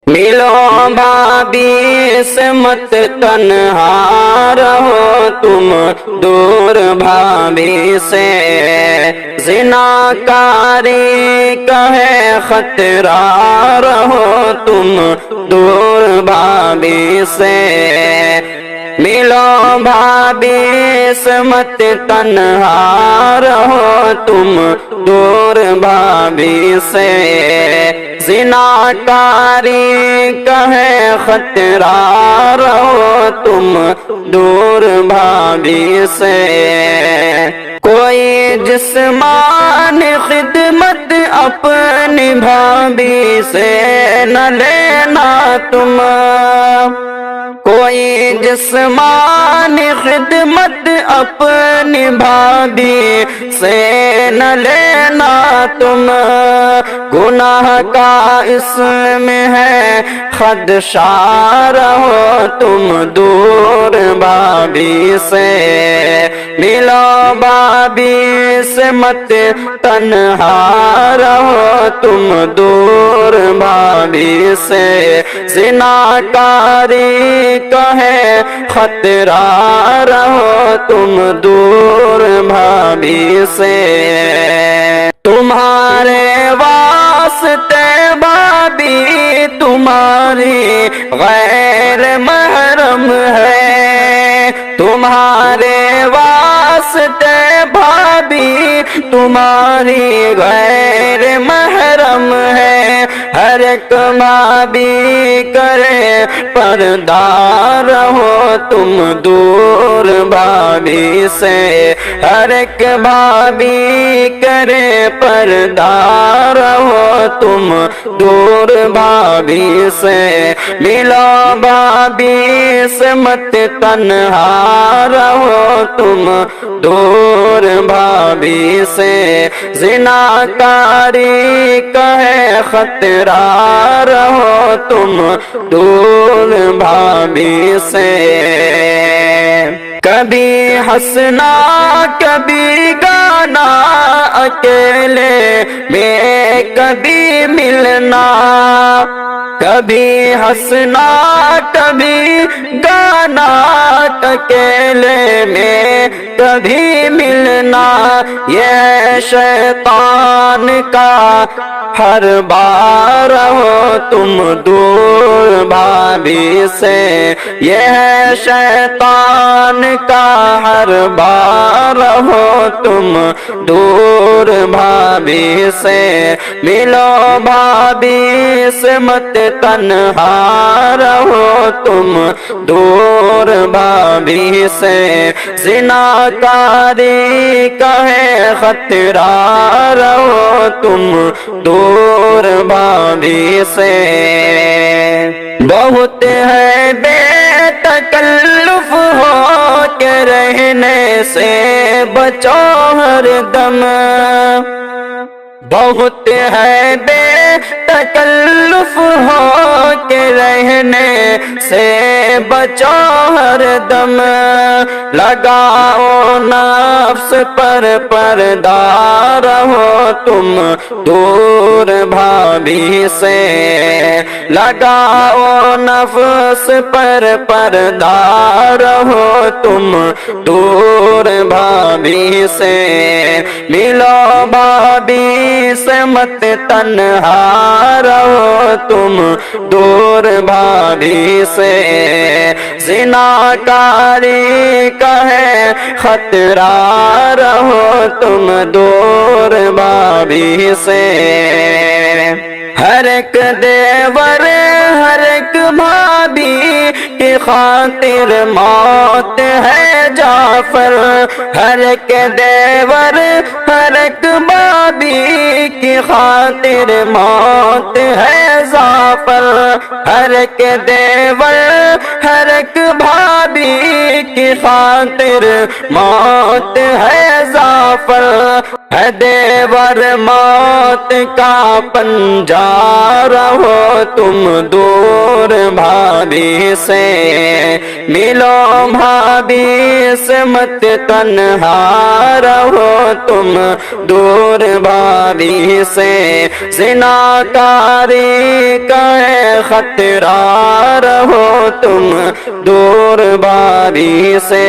ملو بھابھی سے مت تنہا رہو تم، دور بھابھی سے زناکاری کا ہے خطرہ، رہو تم دور بھابھی سے۔ ملو بھابھی سے مت تنہا رہو تم، دور بھابھی سے زناکاری کا ہے خطرہ، رہو تم دور بھابھی سے۔ کوئی جسمانی خدمت اپنی بھابھی سے نہ لینا تم، کوئی جسمانی خدمت اپنی بھابھی سے نہ لینا تم، گناہ کا اس میں ہے خدشہ، رہو تم دور بھابھی سے۔ ملو بھابھی سے مت تنہا رہو تم، دور بھابھی سے زناکاری کا ہے خطرہ، رہو تم دور بھابھی سے۔ تمہارے واسطے بھابھی تمہاری غیر محرم ہے، تمہارے واسطے بھابھی تمہاری غیر محرم ہے، ہر ایک بھابھی کرے پردہ، رہو تم دور بھابھی سے، ہر ایک بھابھی کرے پردہ، رہو تم دور بھابھی سے۔ ملو بھابھی سے مت تنہا رہو تم، دور بھابھی سے زناکاری کا ہے خطرہ، رہو تم دور بھابھی سے۔ کبھی ہنسنا کبھی گانا اکیلے میں کبھی ملنا، کبھی ہنسنا کبھی گانا اکیلے میں کبھی ملنا، یہ شیطان کا ہر بار، رہو تم دور بھابھی سے، یہ شیطان کا ہر بار، رہو تم دور بھابھی سے۔ ملو بھابھی سے مت تنہا رہو تم، دور بھابھی سے زناکاری کا ہے خطرہ، رہو تم دور بھابھی سے۔ بہت ہے بے تکلف ہو کے رہنے سے بچو ہر دم، بہت ہے بے تکلف ہو کے رہنے سے بچو ہر دم، لگاؤ نفس پر پردہ، رہو تم دور بھابھی سے، لگاؤ نفس پر پردہ، رہو تم دور بھابھی سے۔ ملو بھابھی سے مت تنہا رہو تم، دور بھابھی سے زناکاری کا ہے خطرہ، رہو تم دور بھابھی سے۔ ہر ایک دیور ہر ایک بھابھی کی خاطر موت ہے جعفر، ہر ایک دیور ہر ایک بھابھی کی خاطر موت ہے جعفر، ہر ایک دیور ہر ایک بھابھی کی خاطر موت ہے جعفر، ہے دیور موت کا پنجہ، رہو تم دور بھابھی سے۔ ملو بھابھی سے مت تنہا رہو تم، دور بھابھی سے زناکاری کا ہے خطرہ رہو تم دور باری سے